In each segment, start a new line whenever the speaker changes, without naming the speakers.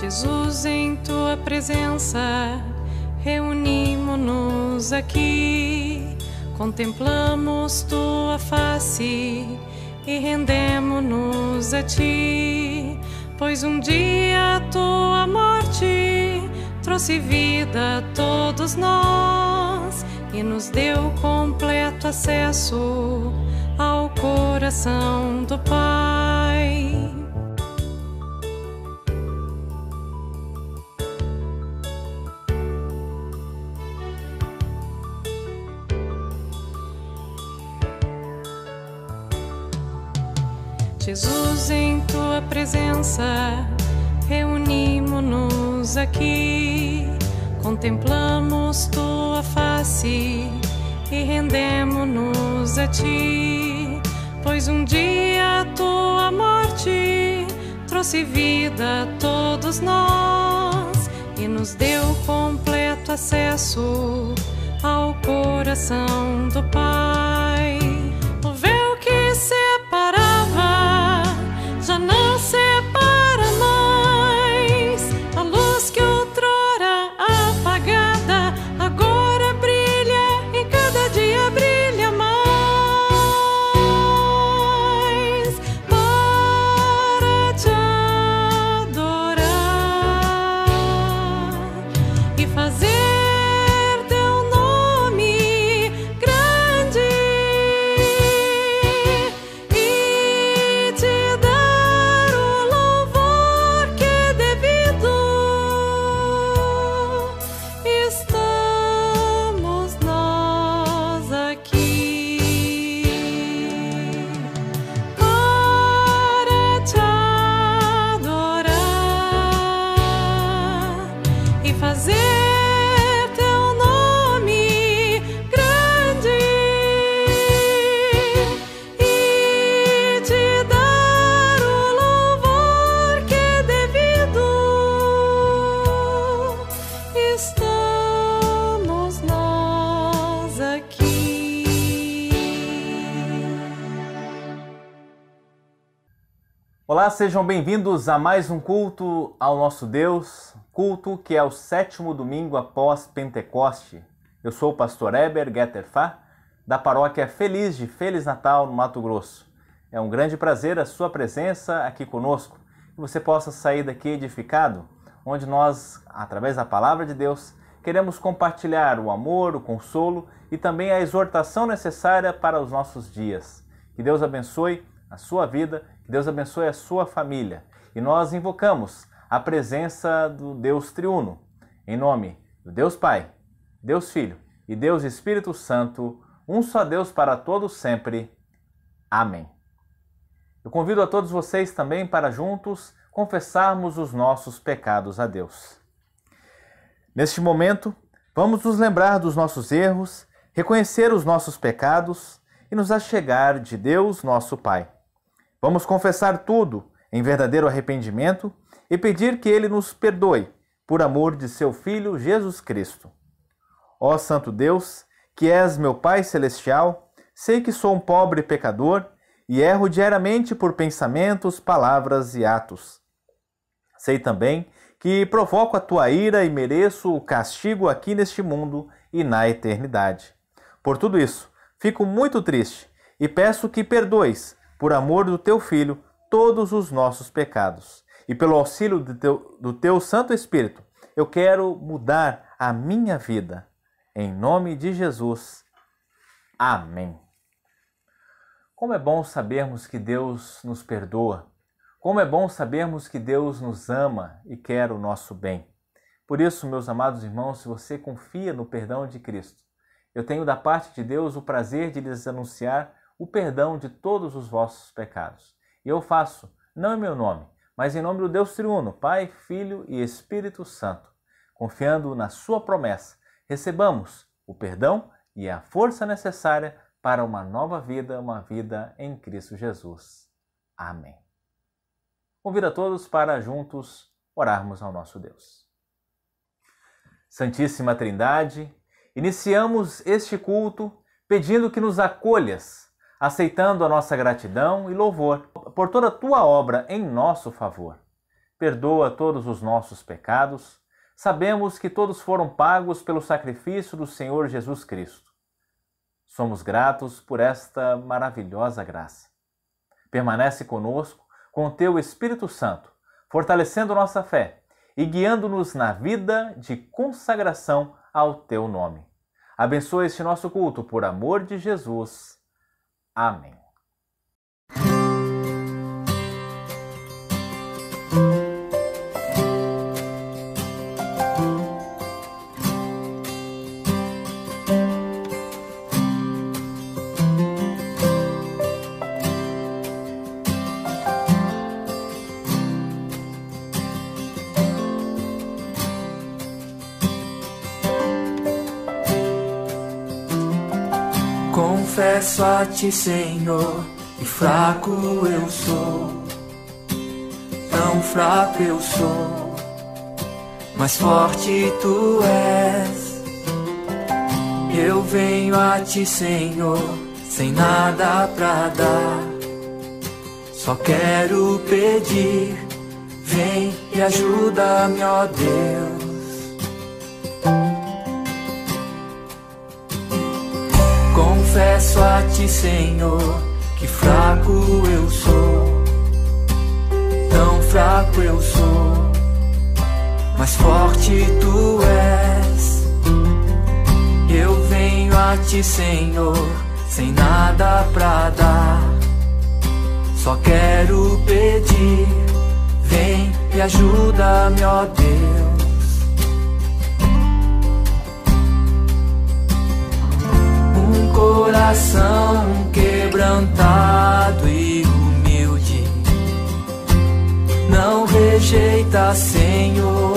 Jesus, em tua presença, reunimo-nos aqui, contemplamos tua face e rendemo-nos a ti, pois um dia a tua morte trouxe vida a todos nós e nos deu completo acesso ao coração do Pai. Jesus, em tua presença, reunimo-nos aqui, contemplamos tua face e rendemo-nos a ti, pois um dia a tua morte trouxe vida a todos nós e nos deu completo acesso ao coração do Pai. O véu que separava já não separa mais, a luz que outrora apagada agora brilha e cada dia brilha mais para te adorar e fazer teu nome grande e te dar o louvor que é devido. Estamos nós aqui para te adorar e fazer teu nome grande e te dar o louvor que é devido. Estamos nós aqui.
Olá, sejam bem-vindos a mais um culto ao nosso Deus, culto que é o 7º domingo após Pentecoste. Eu sou o pastor Heber Getterfá, da paróquia Feliz de Feliz Natal, no Mato Grosso. É um grande prazer a sua presença aqui conosco, que você possa sair daqui edificado, onde nós, através da palavra de Deus, queremos compartilhar o amor, o consolo e também a exortação necessária para os nossos dias. Que Deus abençoe a sua vida, que Deus abençoe a sua família. E nós invocamos a presença do Deus Triuno, em nome do Deus Pai, Deus Filho e Deus Espírito Santo, um só Deus para todos sempre. Amém. Eu convido a todos vocês também para juntos confessarmos os nossos pecados a Deus. Neste momento, vamos nos lembrar dos nossos erros, reconhecer os nossos pecados e nos achegar de Deus, nosso Pai. Vamos confessar tudo em verdadeiro arrependimento e pedir que Ele nos perdoe, por amor de seu Filho Jesus Cristo. Ó Santo Deus, que és meu Pai Celestial, sei que sou um pobre pecador e erro diariamente por pensamentos, palavras e atos. Sei também que provoco a tua ira e mereço o castigo aqui neste mundo e na eternidade. Por tudo isso, fico muito triste e peço que perdoes, por amor do teu Filho, todos os nossos pecados. E pelo auxílio do teu Santo Espírito, eu quero mudar a minha vida. Em nome de Jesus. Amém. Como é bom sabermos que Deus nos perdoa. Como é bom sabermos que Deus nos ama e quer o nosso bem. Por isso, meus amados irmãos, se você confia no perdão de Cristo, eu tenho da parte de Deus o prazer de lhes anunciar o perdão de todos os vossos pecados. E eu faço, não em meu nome, mas em nome do Deus Triuno, Pai, Filho e Espírito Santo. Confiando na sua promessa, recebamos o perdão e a força necessária para uma nova vida, uma vida em Cristo Jesus. Amém. Convido a todos para juntos orarmos ao nosso Deus. Santíssima Trindade, iniciamos este culto pedindo que nos acolhas, aceitando a nossa gratidão e louvor por toda a tua obra em nosso favor. perdoa todos os nossos pecados. Sabemos que todos foram pagos pelo sacrifício do Senhor Jesus Cristo. Somos gratos por esta maravilhosa graça. Permanece conosco com o Teu Espírito Santo, fortalecendo nossa fé e guiando-nos na vida de consagração ao Teu nome. Abençoa este nosso culto por amor de Jesus. Amém.
Confesso a Ti, Senhor, que fraco eu sou, tão fraco eu sou, mas forte Tu és. Eu venho a Ti, Senhor, sem nada pra dar, só quero pedir, vem e ajuda-me, ó Deus. Confesso a Ti, Senhor, que fraco eu sou, tão fraco eu sou, mas forte Tu és. Eu venho a Ti, Senhor, sem nada pra dar, só quero pedir, vem e ajuda-me, ó Deus. Coração quebrantado e humilde, não rejeita, Senhor.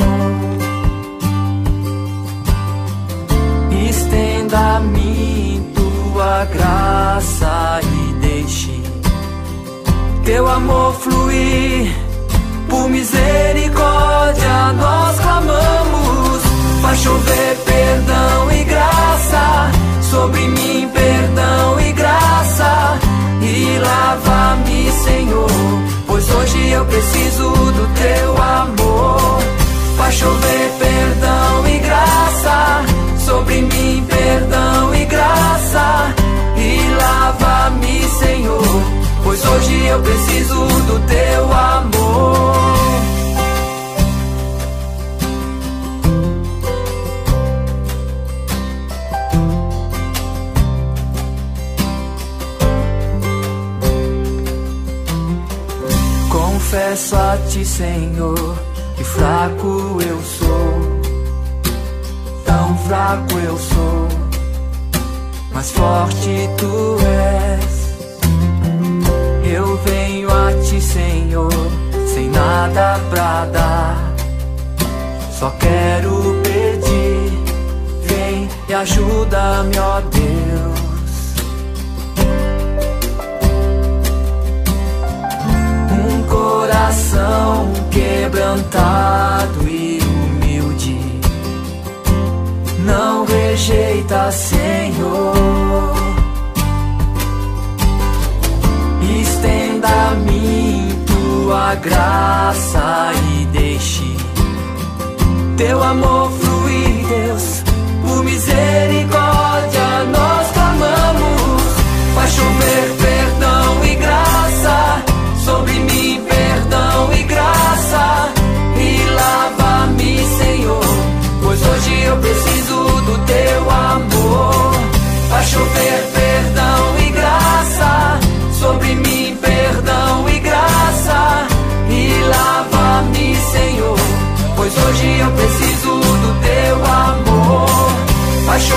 Estenda a mim Tua graça e deixe Teu amor fluir. Por misericórdia nós clamamos, faz chover perdão e graça sobre mim, perdão e graça, e lava-me, Senhor, pois hoje eu preciso do Teu amor. Faz chover perdão e graça sobre mim, perdão e graça, e lava-me, Senhor, pois hoje eu preciso do Teu amor. Confesso a Ti, Senhor, que fraco eu sou, tão fraco eu sou, mas forte Tu és. Eu venho a Ti, Senhor, sem nada pra dar, só quero pedir, vem e ajuda-me, ó Deus. Coração quebrantado e humilde, não rejeita, Senhor. Estenda a mim Tua graça e deixe Teu amor fluir, Deus. Por misericórdia nós clamamos, faz chover perdão e graça sobre mim, perdão e graça, e lava-me, Senhor, pois hoje eu preciso do Teu amor. Faz chover perdão e graça sobre mim, perdão e graça, e lava-me, Senhor, pois hoje eu preciso do Teu amor. Faz chover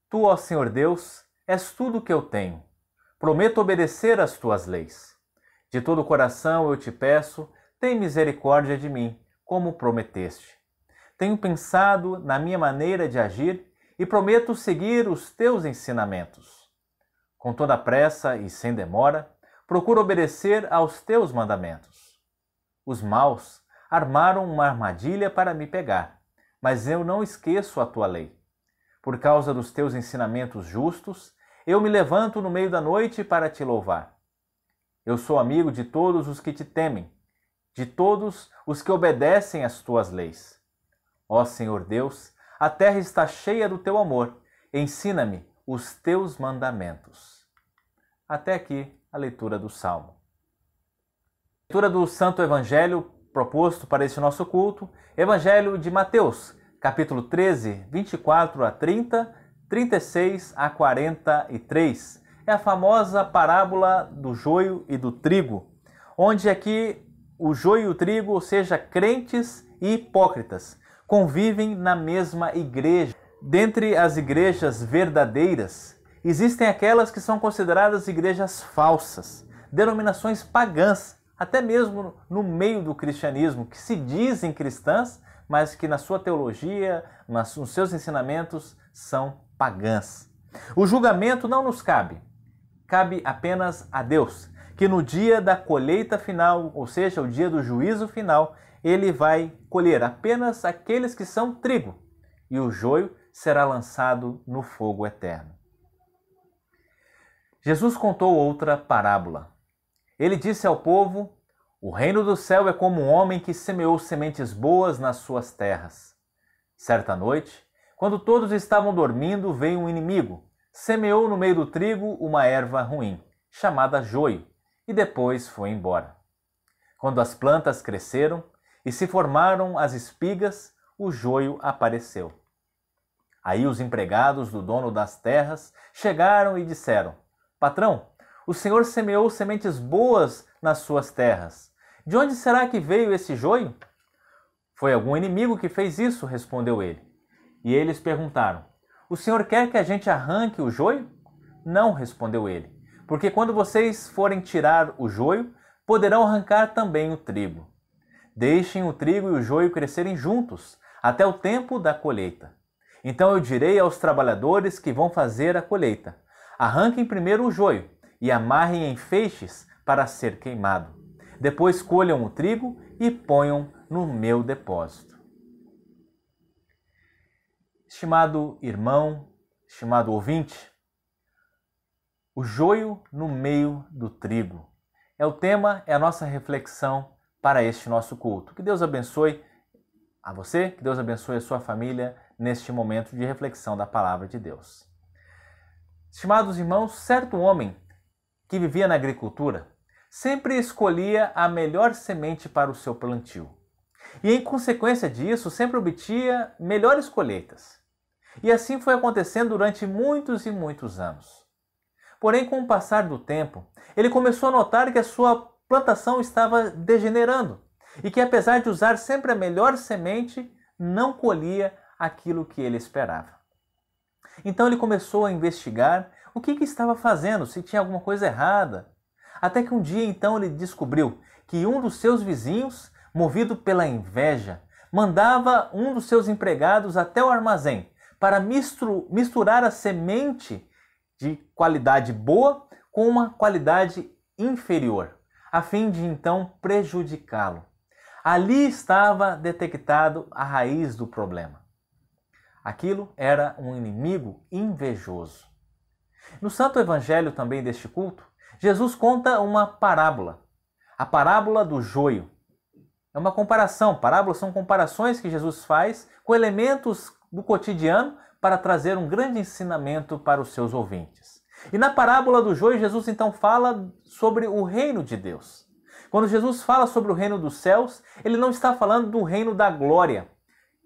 Tu, ó Senhor Deus, és tudo o que eu tenho. Prometo obedecer às tuas leis. De todo o coração eu te peço, tem misericórdia de mim, como prometeste. Tenho pensado na minha maneira de agir e prometo seguir os teus ensinamentos. Com toda pressa e sem demora, procuro obedecer aos teus mandamentos. Os maus armaram uma armadilha para me pegar, mas eu não esqueço a tua lei. Por causa dos teus ensinamentos justos, eu me levanto no meio da noite para te louvar. Eu sou amigo de todos os que te temem, de todos os que obedecem às tuas leis. Ó Senhor Deus, a terra está cheia do teu amor. Ensina-me os teus mandamentos. Até aqui a leitura do Salmo. A leitura do Santo Evangelho proposto para este nosso culto, Evangelho de Mateus, capítulo 13, 24 a 30, 36 a 43. É a famosa parábola do joio e do trigo, onde aqui o joio e o trigo, ou seja, crentes e hipócritas, convivem na mesma igreja. Dentre as igrejas verdadeiras, existem aquelas que são consideradas igrejas falsas, denominações pagãs, até mesmo no meio do cristianismo, que se dizem cristãs, mas que na sua teologia, nos seus ensinamentos, são pagãs. O julgamento não nos cabe, cabe apenas a Deus, que no dia da colheita final, ou seja, o dia do juízo final, ele vai colher apenas aqueles que são trigo, e o joio será lançado no fogo eterno. Jesus contou outra parábola. Ele disse ao povo: o reino do céu é como um homem que semeou sementes boas nas suas terras. Certa noite, quando todos estavam dormindo, veio um inimigo, semeou no meio do trigo uma erva ruim, chamada joio, e depois foi embora. Quando as plantas cresceram e se formaram as espigas, o joio apareceu. Aí os empregados do dono das terras chegaram e disseram: patrão, o senhor semeou sementes boas nas suas terras. De onde será que veio esse joio? Foi algum inimigo que fez isso, respondeu ele. E eles perguntaram: o senhor quer que a gente arranque o joio? Não, respondeu ele, porque quando vocês forem tirar o joio, poderão arrancar também o trigo. Deixem o trigo e o joio crescerem juntos, até o tempo da colheita. Então eu direi aos trabalhadores que vão fazer a colheita: arranquem primeiro o joio e amarrem em feixes para ser queimado. Depois colham o trigo e ponham no meu depósito. Estimado irmão, estimado ouvinte, o joio no meio do trigo é o tema, é a nossa reflexão para este nosso culto. Que Deus abençoe a você, que Deus abençoe a sua família neste momento de reflexão da palavra de Deus. Estimados irmãos, certo homem que vivia na agricultura sempre escolhia a melhor semente para o seu plantio. E em consequência disso, sempre obtinha melhores colheitas. E assim foi acontecendo durante muitos e muitos anos. Porém, com o passar do tempo, ele começou a notar que a sua plantação estava degenerando e que, apesar de usar sempre a melhor semente, não colhia aquilo que ele esperava. Então ele começou a investigar o que estava fazendo, se tinha alguma coisa errada. Até que um dia então ele descobriu que um dos seus vizinhos, movido pela inveja, mandava um dos seus empregados até o armazém para misturar a semente de qualidade boa com uma qualidade inferior, a fim de então prejudicá-lo. Ali estava detectado a raiz do problema. Aquilo era um inimigo invejoso. No Santo Evangelho também deste culto, Jesus conta uma parábola, a parábola do joio. É uma comparação, parábolas são comparações que Jesus faz com elementos do cotidiano para trazer um grande ensinamento para os seus ouvintes. E na parábola do joio, Jesus então fala sobre o reino de Deus. Quando Jesus fala sobre o reino dos céus, ele não está falando do reino da glória,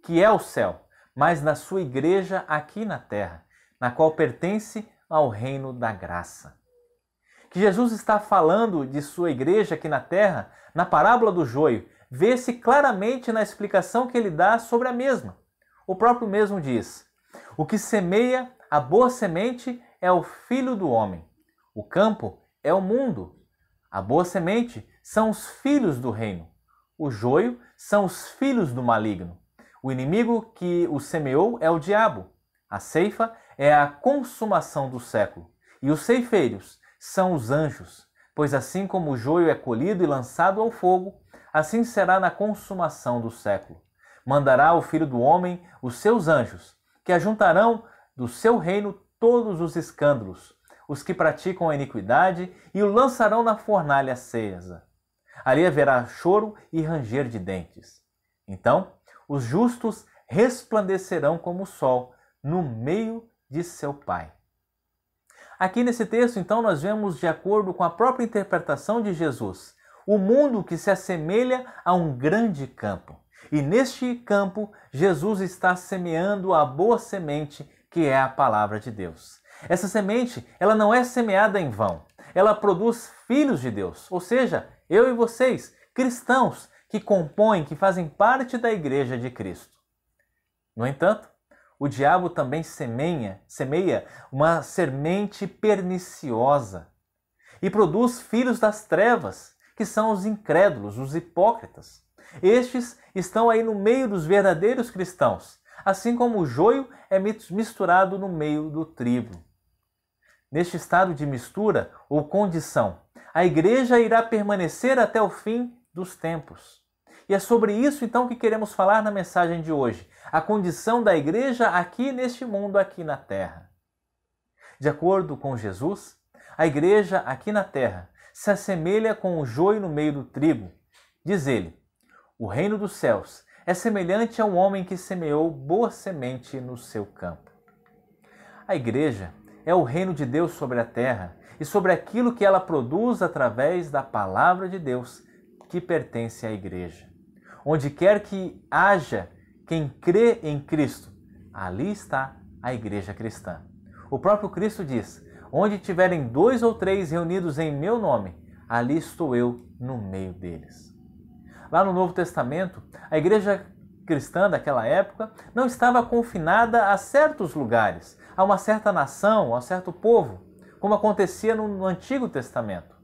que é o céu, mas na sua igreja aqui na terra, na qual pertence ao reino da graça. Que Jesus está falando de sua igreja aqui na terra, na parábola do joio, vê-se claramente na explicação que ele dá sobre a mesma. O próprio mesmo diz: o que semeia A boa semente é o Filho do homem. O campo é o mundo. A boa semente são os filhos do reino. O joio são os filhos do maligno. O inimigo que o semeou é o diabo. A ceifa é a consumação do século. E os ceifeiros são os anjos. Pois assim como o joio é colhido e lançado ao fogo, assim será na consumação do século. Mandará o Filho do homem os seus anjos, que ajuntarão do seu reino todos os escândalos, os que praticam a iniquidade, e o lançarão na fornalha acesa. Ali haverá choro e ranger de dentes. Então, os justos resplandecerão como o sol no meio de seu Pai. Aqui nesse texto, então, nós vemos, de acordo com a própria interpretação de Jesus, o mundo que se assemelha a um grande campo. E neste campo, Jesus está semeando a boa semente, que é a palavra de Deus. Essa semente, ela não é semeada em vão. Ela produz filhos de Deus, ou seja, eu e vocês, cristãos, que compõem, que fazem parte da Igreja de Cristo. No entanto, o diabo também semeia uma semente perniciosa e produz filhos das trevas, que são os incrédulos, os hipócritas. Estes estão aí no meio dos verdadeiros cristãos, assim como o joio é misturado no meio do trigo. Neste estado de mistura ou condição, a igreja irá permanecer até o fim dos tempos. E é sobre isso então que queremos falar na mensagem de hoje, a condição da igreja aqui neste mundo, aqui na terra. De acordo com Jesus, a igreja aqui na terra se assemelha com o joio no meio do trigo. Diz ele: o reino dos céus é semelhante a um homem que semeou boa semente no seu campo. A igreja é o reino de Deus sobre a terra e sobre aquilo que ela produz através da palavra de Deus que pertence à igreja. Onde quer que haja quem crê em Cristo, ali está a igreja cristã. O próprio Cristo diz: onde tiverem 2 ou 3 reunidos em meu nome, ali estou eu no meio deles. Lá no Novo Testamento, a igreja cristã daquela época não estava confinada a certos lugares, a uma certa nação, a um certo povo, como acontecia no Antigo Testamento.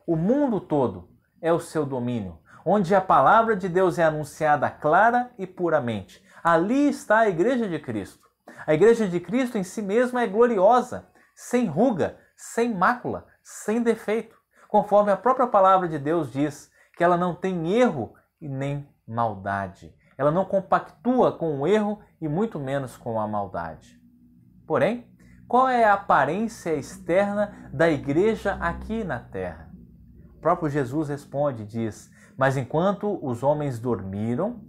O mundo todo é o seu domínio, onde a palavra de Deus é anunciada clara e puramente. Ali está a igreja de Cristo. A igreja de Cristo em si mesma é gloriosa, sem ruga, sem mácula, sem defeito, conforme a própria palavra de Deus diz, que ela não tem erro e nem maldade. Ela não compactua com o erro e muito menos com a maldade. Porém, qual é a aparência externa da igreja aqui na terra? O próprio Jesus responde e diz: mas enquanto os homens dormiram,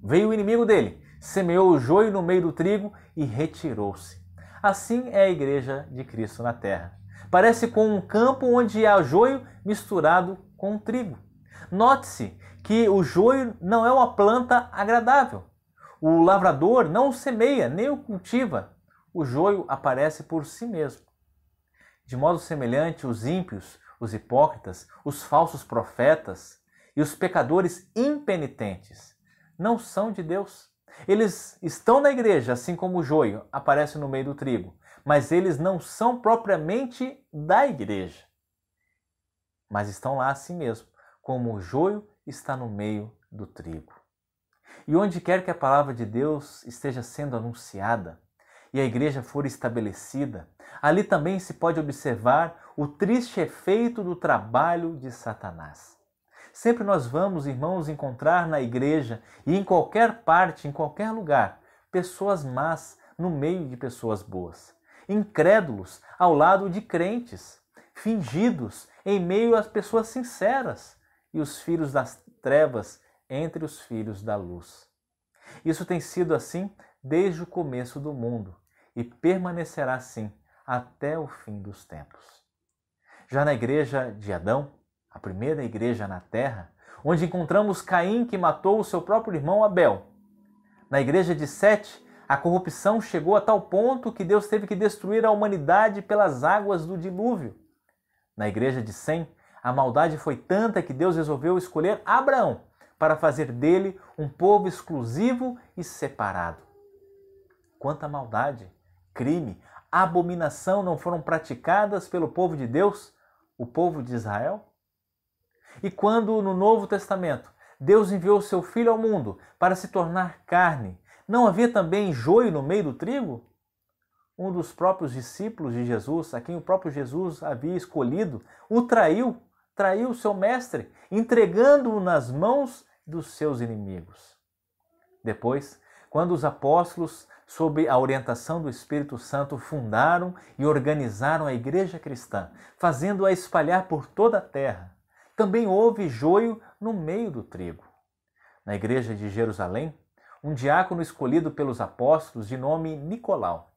veio o inimigo dele, semeou o joio no meio do trigo e retirou-se. Assim é a igreja de Cristo na terra. Parece com um campo onde há joio misturado com trigo. Note-se que o joio não é uma planta agradável. O lavrador não o semeia, nem o cultiva. O joio aparece por si mesmo. De modo semelhante, os ímpios, os hipócritas, os falsos profetas e os pecadores impenitentes não são de Deus. Eles estão na igreja, assim como o joio aparece no meio do trigo, mas eles não são propriamente da igreja. Mas estão lá assim mesmo, como o joio está no meio do trigo. E onde quer que a palavra de Deus esteja sendo anunciada e a igreja for estabelecida, ali também se pode observar o triste efeito do trabalho de Satanás. Sempre nós vamos, irmãos, encontrar na igreja e em qualquer parte, em qualquer lugar, pessoas más no meio de pessoas boas, incrédulos ao lado de crentes, fingidos em meio às pessoas sinceras e os filhos das trevas entre os filhos da luz. Isso tem sido assim desde o começo do mundo e permanecerá assim até o fim dos tempos. Já na igreja de Adão, a primeira igreja na terra, onde encontramos Caim que matou o seu próprio irmão Abel. Na igreja de Sete, a corrupção chegou a tal ponto que Deus teve que destruir a humanidade pelas águas do dilúvio. Na igreja de Sem, a maldade foi tanta que Deus resolveu escolher Abraão para fazer dele um povo exclusivo e separado. Quanta maldade crime, abominação não foram praticadas pelo povo de Deus, o povo de Israel? E quando no Novo Testamento Deus enviou seu Filho ao mundo para se tornar carne, não havia também joio no meio do trigo? Um dos próprios discípulos de Jesus, a quem o próprio Jesus havia escolhido, o traiu seu mestre, entregando-o nas mãos dos seus inimigos. Depois, quando os apóstolos, sob a orientação do Espírito Santo, fundaram e organizaram a igreja cristã, fazendo-a espalhar por toda a terra, também houve joio no meio do trigo. Na igreja de Jerusalém, um diácono escolhido pelos apóstolos, de nome Nicolau,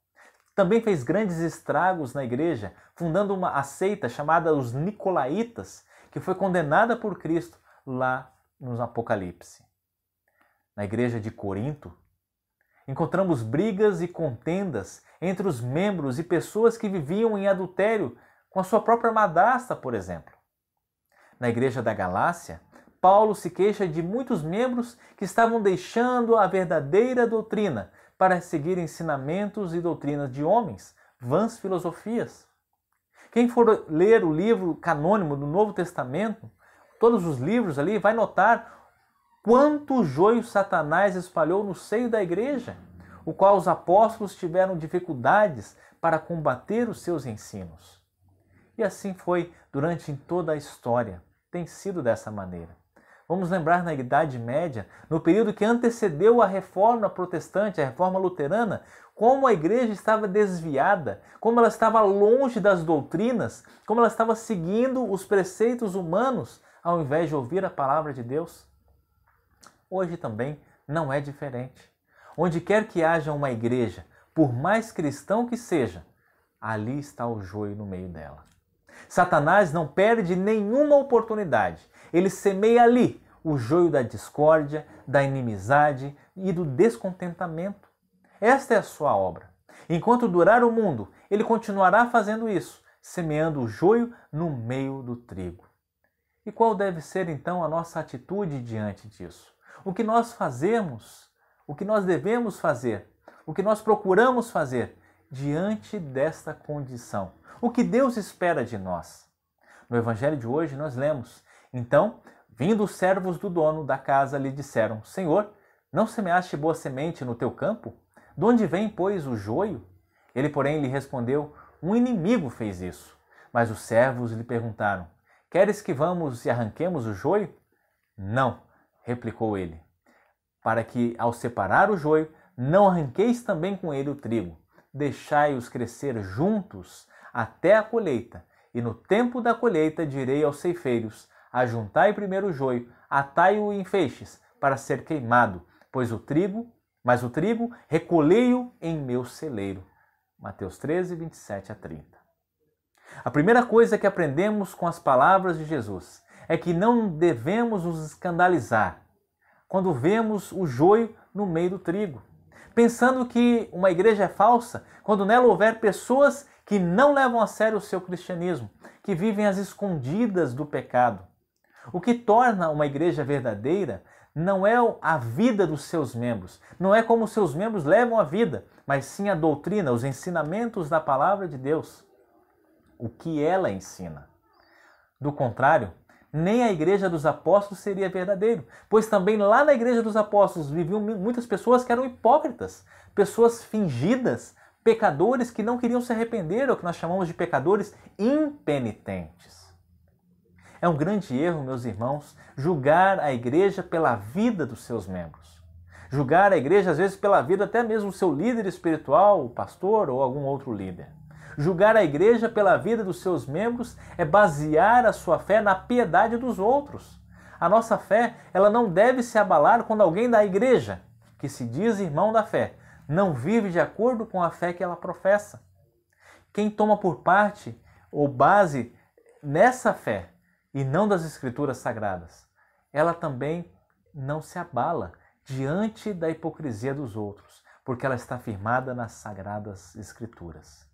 também fez grandes estragos na igreja, fundando uma seita chamada os Nicolaitas, que foi condenada por Cristo lá no Apocalipse. Na igreja de Corinto, encontramos brigas e contendas entre os membros e pessoas que viviam em adultério com a sua própria madrasta, por exemplo. Na igreja da Galácia, Paulo se queixa de muitos membros que estavam deixando a verdadeira doutrina para seguir ensinamentos e doutrinas de homens, vãs filosofias. Quem for ler o livro canônico do Novo Testamento, todos os livros ali, vai notar quanto joio Satanás espalhou no seio da igreja, o qual os apóstolos tiveram dificuldades para combater os seus ensinos. E assim foi durante toda a história, tem sido dessa maneira. Vamos lembrar na Idade Média, no período que antecedeu a Reforma Protestante, a Reforma Luterana, como a igreja estava desviada, como ela estava longe das doutrinas, como ela estava seguindo os preceitos humanos, ao invés de ouvir a palavra de Deus. Hoje também não é diferente. Onde quer que haja uma igreja, por mais cristão que seja, ali está o joio no meio dela. Satanás não perde nenhuma oportunidade. Ele semeia ali o joio da discórdia, da inimizade e do descontentamento. Esta é a sua obra. Enquanto durar o mundo, ele continuará fazendo isso, semeando o joio no meio do trigo. E qual deve ser então a nossa atitude diante disso? O que nós fazemos, o que nós devemos fazer, o que nós procuramos fazer diante desta condição? O que Deus espera de nós? No Evangelho de hoje nós lemos: então, vindo os servos do dono da casa, lhe disseram: Senhor, não semeaste boa semente no teu campo? De onde vem, pois, o joio? Ele, porém, lhe respondeu: um inimigo fez isso. Mas os servos lhe perguntaram: queres que vamos e arranquemos o joio? Não, replicou ele, para que, ao separar o joio, não arranqueis também com ele o trigo. Deixai-os crescer juntos até a colheita, e no tempo da colheita direi aos ceifeiros: ajuntai primeiro o joio, atai-o em feixes, para ser queimado, mas o trigo recolhei-o em meu celeiro. Mateus 13, 27 a 30. A primeira coisa que aprendemos com as palavras de Jesus é que não devemos nos escandalizar quando vemos o joio no meio do trigo, pensando que uma igreja é falsa quando nela houver pessoas que não levam a sério o seu cristianismo, que vivem às escondidas do pecado. O que torna uma igreja verdadeira não é a vida dos seus membros, não é como os seus membros levam a vida, mas sim a doutrina, os ensinamentos da palavra de Deus, o que ela ensina. Do contrário, nem a igreja dos apóstolos seria verdadeira, pois também lá na igreja dos apóstolos viviam muitas pessoas que eram hipócritas, pessoas fingidas, pecadores que não queriam se arrepender, ou que nós chamamos de pecadores impenitentes. É um grande erro, meus irmãos, julgar a igreja pela vida dos seus membros. Julgar a igreja, às vezes, pela vida até mesmo do seu líder espiritual, o pastor ou algum outro líder. Julgar a igreja pela vida dos seus membros é basear a sua fé na piedade dos outros. A nossa fé, ela não deve se abalar quando alguém da igreja, que se diz irmão da fé, não vive de acordo com a fé que ela professa. Quem toma por parte ou base nessa fé e não das Escrituras Sagradas, ela também não se abala diante da hipocrisia dos outros, porque ela está firmada nas Sagradas Escrituras.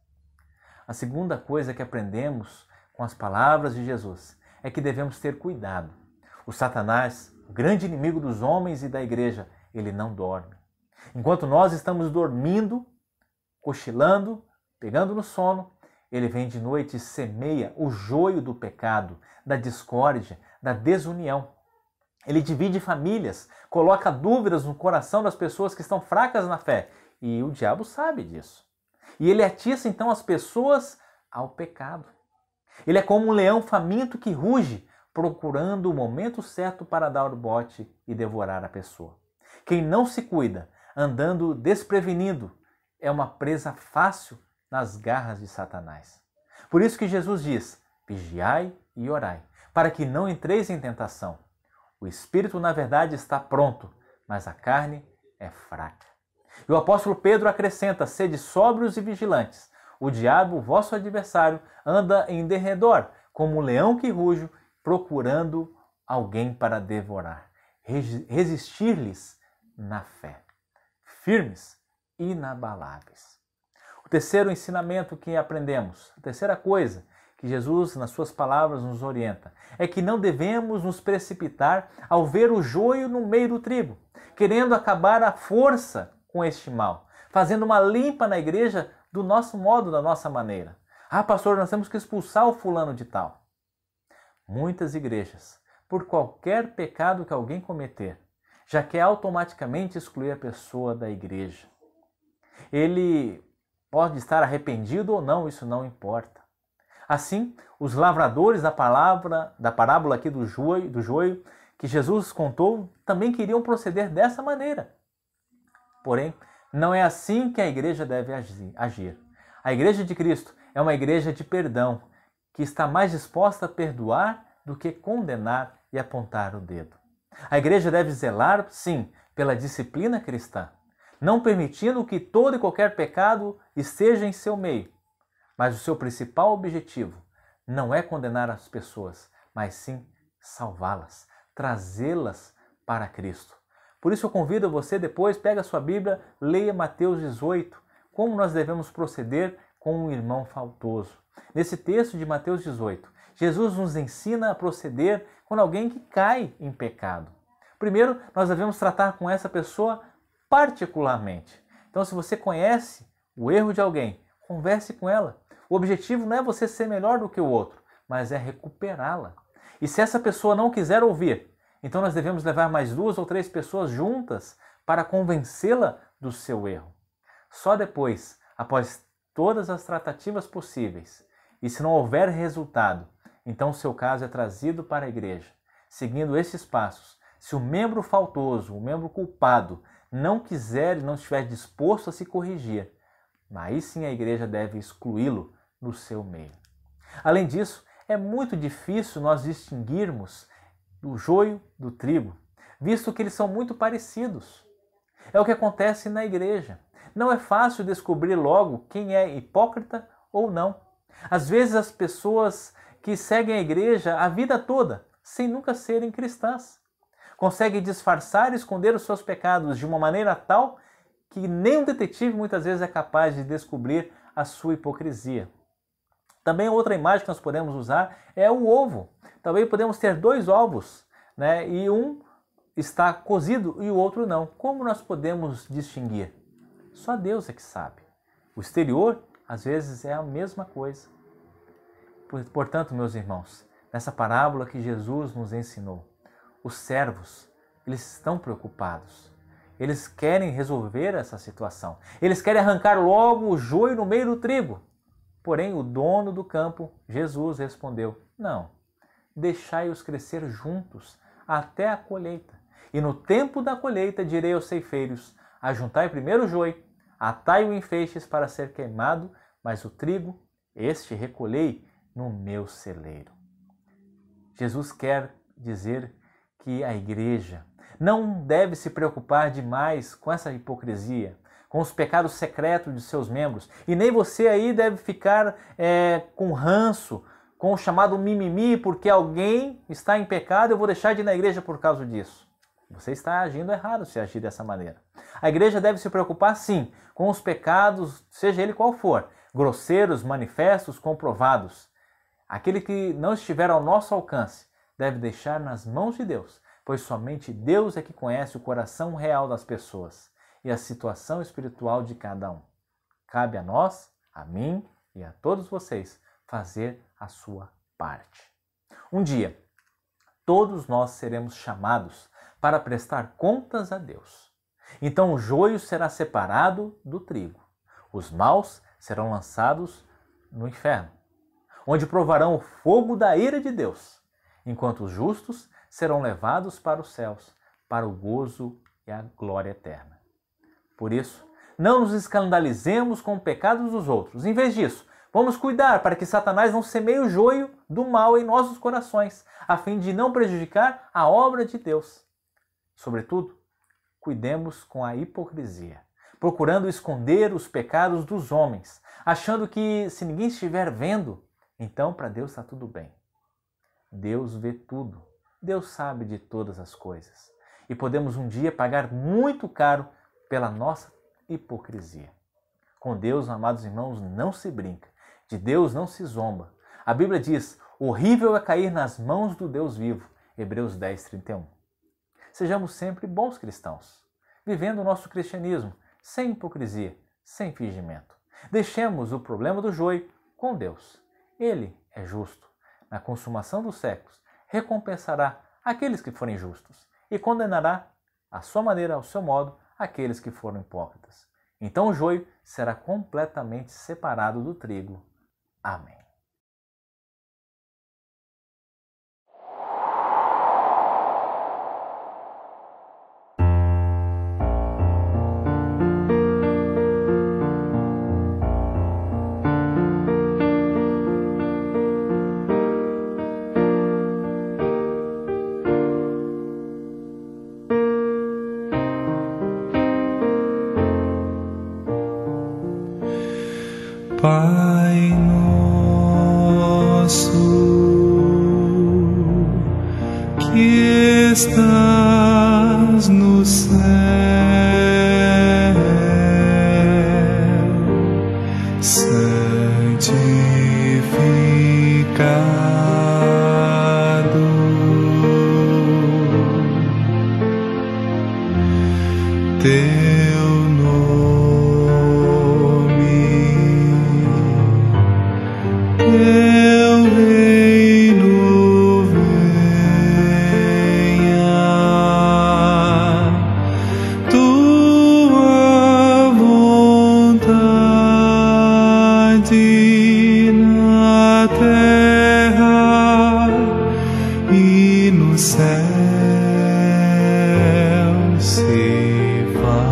A segunda coisa que aprendemos com as palavras de Jesus é que devemos ter cuidado. O Satanás, o grande inimigo dos homens e da igreja, ele não dorme. Enquanto nós estamos dormindo, cochilando, pegando no sono, ele vem de noite e semeia o joio do pecado, da discórdia, da desunião. Ele divide famílias, coloca dúvidas no coração das pessoas que estão fracas na fé. E o diabo sabe disso. E ele atiça então as pessoas ao pecado. Ele é como um leão faminto que ruge, procurando o momento certo para dar o bote e devorar a pessoa. Quem não se cuida, andando desprevenido, é uma presa fácil nas garras de Satanás. Por isso que Jesus diz: vigiai e orai, para que não entreis em tentação. O espírito, na verdade, está pronto, mas a carne é fraca. E o apóstolo Pedro acrescenta: sede sóbrios e vigilantes. O diabo, vosso adversário, anda em derredor, como um leão que ruge, procurando alguém para devorar. Resistir-lhes na fé, firmes e inabaláveis. O terceiro ensinamento que aprendemos, a terceira coisa que Jesus, nas suas palavras, nos orienta, é que não devemos nos precipitar ao ver o joio no meio do trigo, querendo acabar à força com este mal, fazendo uma limpa na igreja do nosso modo, da nossa maneira. Ah, pastor, nós temos que expulsar o fulano de tal. Muitas igrejas, por qualquer pecado que alguém cometer, já quer automaticamente excluir a pessoa da igreja. Ele pode estar arrependido ou não, isso não importa. Assim, os lavradores da parábola aqui do joio que Jesus contou também queriam proceder dessa maneira. Porém, não é assim que a igreja deve agir. A igreja de Cristo é uma igreja de perdão, que está mais disposta a perdoar do que condenar e apontar o dedo. A igreja deve zelar, sim, pela disciplina cristã, não permitindo que todo e qualquer pecado esteja em seu meio. Mas o seu principal objetivo não é condenar as pessoas, mas sim salvá-las, trazê-las para Cristo. Por isso eu convido você depois, pega a sua Bíblia, leia Mateus 18, como nós devemos proceder com um irmão faltoso. Nesse texto de Mateus 18, Jesus nos ensina a proceder quando alguém que cai em pecado. Primeiro, nós devemos tratar com essa pessoa particularmente. Então, se você conhece o erro de alguém, converse com ela. O objetivo não é você ser melhor do que o outro, mas é recuperá-la. E se essa pessoa não quiser ouvir, então nós devemos levar mais 2 ou 3 pessoas juntas para convencê-la do seu erro. Só depois, após todas as tratativas possíveis, e se não houver resultado, então seu caso é trazido para a igreja. Seguindo esses passos, se o membro faltoso, o membro culpado, não quiser e não estiver disposto a se corrigir, aí sim a igreja deve excluí-lo do seu meio. Além disso, é muito difícil nós distinguirmos o joio do trigo, visto que eles são muito parecidos. É o que acontece na igreja. Não é fácil descobrir logo quem é hipócrita ou não. Às vezes as pessoas que seguem a igreja a vida toda, sem nunca serem cristãs, conseguem disfarçar e esconder os seus pecados de uma maneira tal que nem um detetive muitas vezes é capaz de descobrir a sua hipocrisia. Também outra imagem que nós podemos usar é o ovo. Também podemos ter 2 ovos, né? E um está cozido e o outro não. Como nós podemos distinguir? Só Deus é que sabe. O exterior, às vezes, é a mesma coisa. Portanto, meus irmãos, nessa parábola que Jesus nos ensinou, os servos, eles estão preocupados. Eles querem resolver essa situação. Eles querem arrancar logo o joio no meio do trigo. Porém, o dono do campo, Jesus, respondeu: não, deixai-os crescer juntos até a colheita. E no tempo da colheita direi aos ceifeiros: ajuntai primeiro o joio, atai-o em feixes para ser queimado, mas o trigo, este recolhei no meu celeiro. Jesus quer dizer que a igreja não deve se preocupar demais com essa hipocrisia, com os pecados secretos de seus membros. E nem você aí deve ficar com ranço, com o chamado mimimi, porque alguém está em pecado, eu vou deixar de ir na igreja por causa disso. Você está agindo errado se agir dessa maneira. A igreja deve se preocupar, sim, com os pecados, seja ele qual for, grosseiros, manifestos, comprovados. Aquele que não estiver ao nosso alcance deve deixar nas mãos de Deus, pois somente Deus é que conhece o coração real das pessoas e a situação espiritual de cada um. cabe a nós, a mim e a todos vocês, fazer a sua parte. Um dia, todos nós seremos chamados para prestar contas a Deus. Então o joio será separado do trigo. Os maus serão lançados no inferno, onde provarão o fogo da ira de Deus, enquanto os justos serão levados para os céus, para o gozo e a glória eterna. Por isso, não nos escandalizemos com os pecados dos outros. Em vez disso, vamos cuidar para que Satanás não semeie o joio do mal em nossos corações, a fim de não prejudicar a obra de Deus. Sobretudo, cuidemos com a hipocrisia, procurando esconder os pecados dos homens, achando que se ninguém estiver vendo, então para Deus está tudo bem. Deus vê tudo, Deus sabe de todas as coisas. E podemos um dia pagar muito caro pela nossa hipocrisia. Com Deus, amados irmãos, não se brinca. De Deus não se zomba. A Bíblia diz, horrível é cair nas mãos do Deus vivo. Hebreus 10, 31. Sejamos sempre bons cristãos, vivendo o nosso cristianismo sem hipocrisia, sem fingimento. Deixemos o problema do joio com Deus. Ele é justo. Na consumação dos séculos, recompensará aqueles que forem justos e condenará, à sua maneira, ao seu modo, aqueles que foram hipócritas. Então o joio será completamente separado do trigo. Amém.
Pai nosso, que estás no céu, santificado teu Teu reino venha, tua vontade na terra e no céu se faça.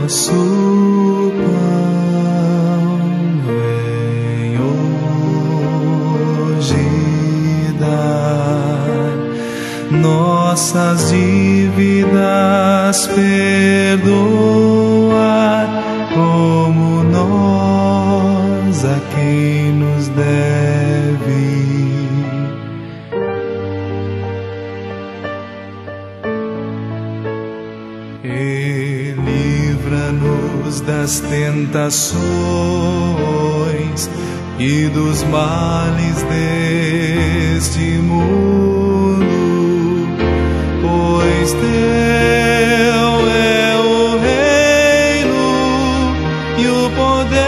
Nosso pão vem hoje dar, nossas dívidas perdoar, como nós a quem nos deve. E livra-nos das tentações e dos males deste mundo, pois teu é o reino e o poder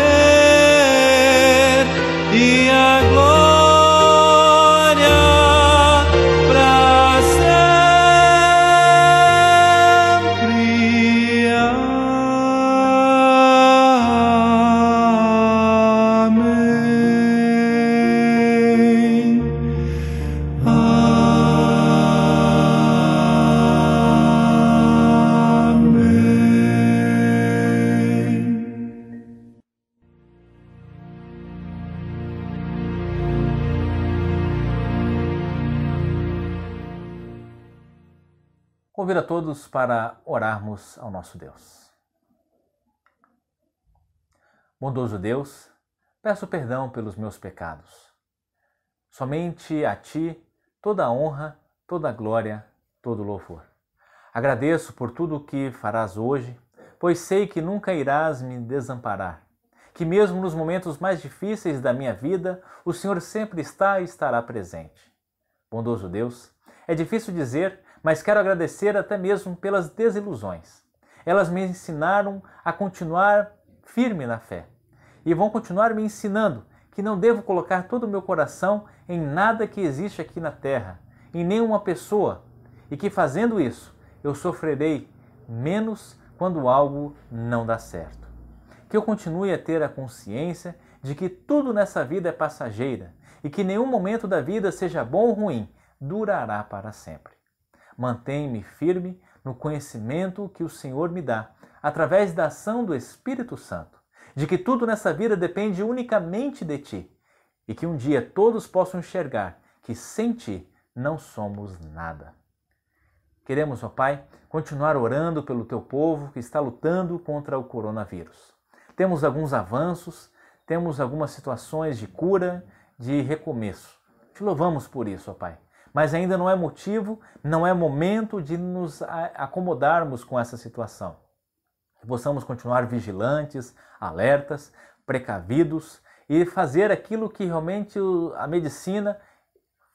e a glória para sempre. Amém.
Convido a todos para orarmos ao nosso Deus. Bondoso Deus, peço perdão pelos meus pecados. Somente a Ti toda a honra, toda a glória, todo o louvor. Agradeço por tudo o que farás hoje, pois sei que nunca irás me desamparar, que mesmo nos momentos mais difíceis da minha vida, o Senhor sempre está e estará presente. Bondoso Deus, é difícil dizer, mas quero agradecer até mesmo pelas desilusões. Elas me ensinaram a continuar firme na fé e vão continuar me ensinando que não devo colocar todo o meu coração em nada que existe aqui na terra, em nenhuma pessoa, e que fazendo isso eu sofrerei menos quando algo não dá certo. Que eu continue a ter a consciência de que tudo nessa vida é passageira e que nenhum momento da vida, seja bom ou ruim, durará para sempre. Mantenha-me firme no conhecimento que o Senhor me dá, através da ação do Espírito Santo, de que tudo nessa vida depende unicamente de Ti e que um dia todos possam enxergar que sem Ti não somos nada. Queremos, ó Pai, continuar orando pelo Teu povo que está lutando contra o coronavírus. Temos alguns avanços, temos algumas situações de cura, de recomeço. Te louvamos por isso, ó Pai. Mas ainda não é motivo, não é momento de nos acomodarmos com essa situação. Que possamos continuar vigilantes, alertas, precavidos e fazer aquilo que realmente a medicina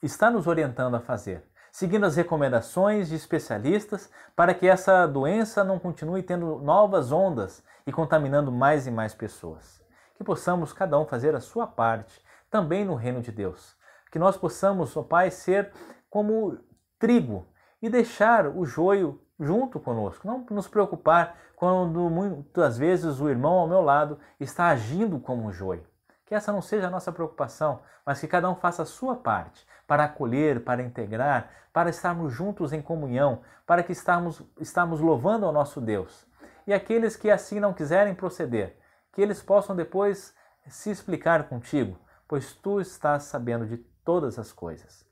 está nos orientando a fazer, seguindo as recomendações de especialistas para que essa doença não continue tendo novas ondas e contaminando mais e mais pessoas. Que possamos cada um fazer a sua parte, também no reino de Deus. Que nós possamos, ó Pai, ser como trigo e deixar o joio junto conosco. Não nos preocupar quando muitas vezes o irmão ao meu lado está agindo como um joio. Que essa não seja a nossa preocupação, mas que cada um faça a sua parte para acolher, para integrar, para estarmos juntos em comunhão, para que estamos louvando ao nosso Deus. E aqueles que assim não quiserem proceder, que eles possam depois se explicar contigo, pois Tu estás sabendo de todas as coisas.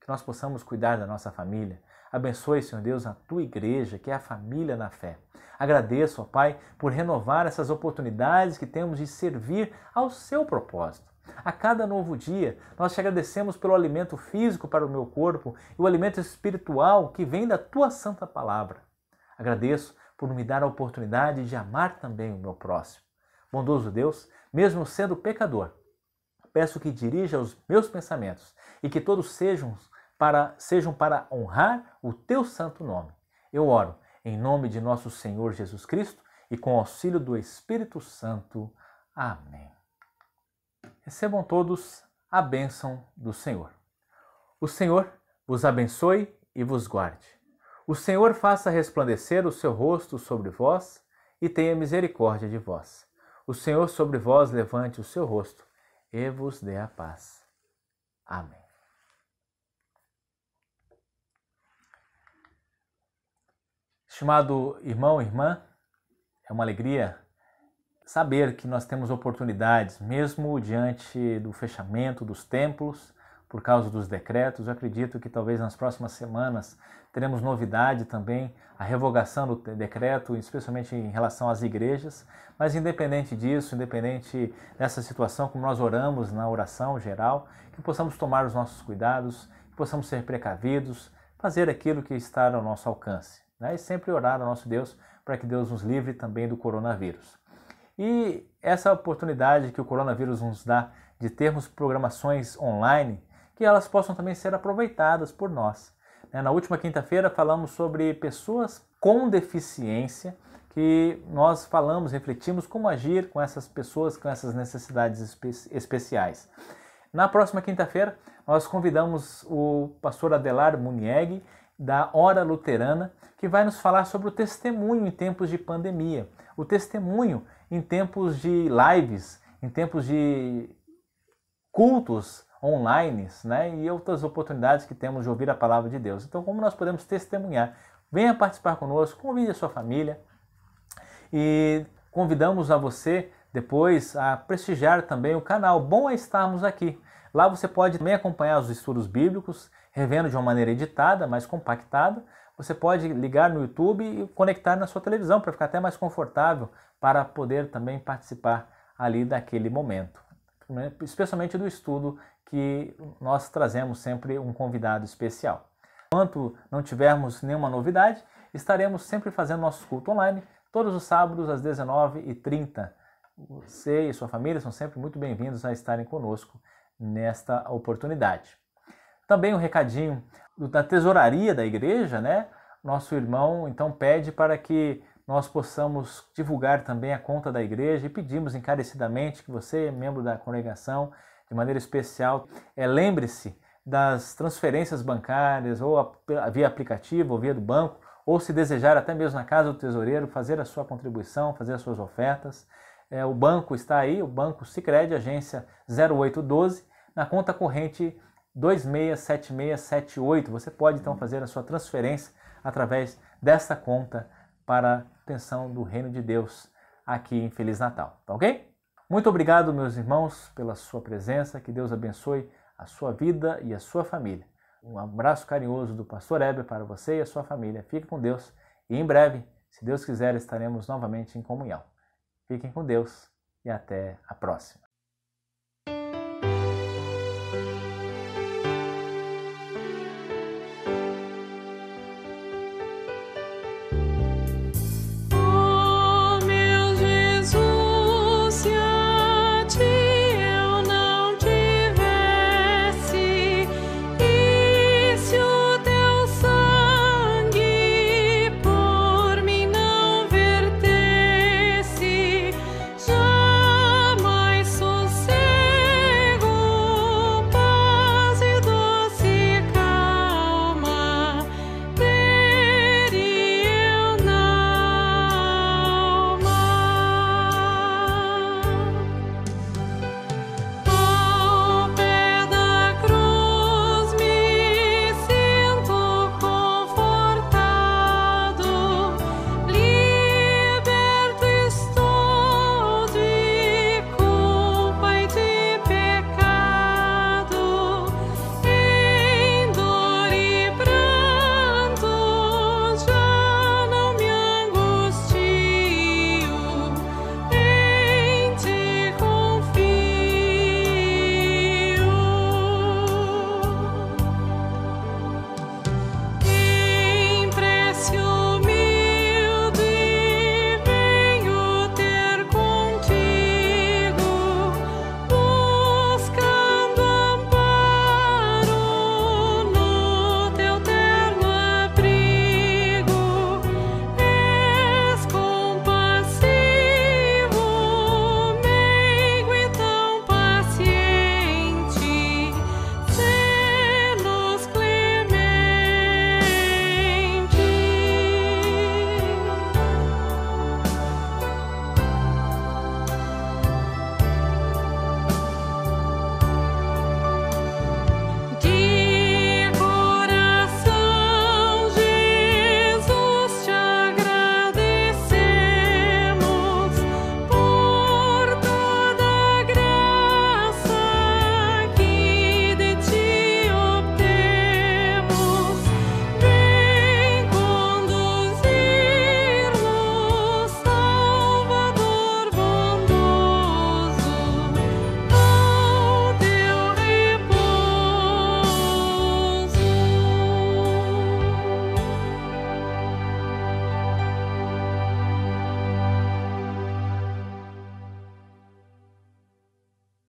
Que nós possamos cuidar da nossa família. Abençoe, Senhor Deus, a Tua igreja, que é a família na fé. Agradeço, ó Pai, por renovar essas oportunidades que temos de servir ao Seu propósito. A cada novo dia, nós Te agradecemos pelo alimento físico para o meu corpo e o alimento espiritual que vem da Tua santa palavra. Agradeço por me dar a oportunidade de amar também o meu próximo. Bondoso Deus, mesmo sendo pecador, peço que dirija os meus pensamentos e que todos sejam para honrar o Teu santo nome. Eu oro em nome de nosso Senhor Jesus Cristo e com o auxílio do Espírito Santo. Amém. Recebam todos a bênção do Senhor. O Senhor vos abençoe e vos guarde. O Senhor faça resplandecer o seu rosto sobre vós e tenha misericórdia de vós. O Senhor sobre vós levante o seu rosto e vos dê a paz. Amém. Estimado irmão e irmã, é uma alegria saber que nós temos oportunidades, mesmo diante do fechamento dos templos, por causa dos decretos. Eu acredito que talvez nas próximas semanas teremos novidade também, a revogação do decreto, especialmente em relação às igrejas. Mas independente disso, independente dessa situação, como nós oramos na oração geral, que possamos tomar os nossos cuidados, que possamos ser precavidos, fazer aquilo que está ao nosso alcance, né? E sempre orar ao nosso Deus para que Deus nos livre também do coronavírus. E essa oportunidade que o coronavírus nos dá de termos programações online, que elas possam também ser aproveitadas por nós. Na última quinta-feira falamos sobre pessoas com deficiência, que nós falamos, refletimos como agir com essas pessoas com essas necessidades especiais. Na próxima quinta-feira nós convidamos o pastor Adelar Munieg, da Hora Luterana, que vai nos falar sobre o testemunho em tempos de pandemia, o testemunho em tempos de lives, em tempos de cultos online, né, e outras oportunidades que temos de ouvir a palavra de Deus. Então, como nós podemos testemunhar? Venha participar conosco, convide a sua família e convidamos a você depois a prestigiar também o canal Bom é Estarmos Aqui. Lá você pode também acompanhar os estudos bíblicos, revendo de uma maneira editada, mais compactada. Você pode ligar no YouTube e conectar na sua televisão para ficar até mais confortável para poder também participar ali daquele momento, né? Especialmente do estudo que nós trazemos sempre um convidado especial. Enquanto não tivermos nenhuma novidade, estaremos sempre fazendo nosso culto online, todos os sábados às 19h30. Você e sua família são sempre muito bem-vindos a estarem conosco nesta oportunidade. Também um recadinho da tesouraria da igreja, né? Nosso irmão então pede para que nós possamos divulgar também a conta da igreja e pedimos encarecidamente que você, membro da congregação, de maneira especial, lembre-se das transferências bancárias, ou via aplicativo, ou via do banco, ou se desejar até mesmo na casa do tesoureiro, fazer a sua contribuição, fazer as suas ofertas. O banco está aí, o Banco Sicredi, agência 0812, na conta corrente 267678. Você pode então fazer a sua transferência através dessa conta para a extensão do Reino de Deus aqui em Feliz Natal, tá ok? Muito obrigado, meus irmãos, pela sua presença, que Deus abençoe a sua vida e a sua família. Um abraço carinhoso do Pastor Heber para você e a sua família. Fique com Deus e em breve, se Deus quiser, estaremos novamente em comunhão. Fiquem com Deus e até a próxima.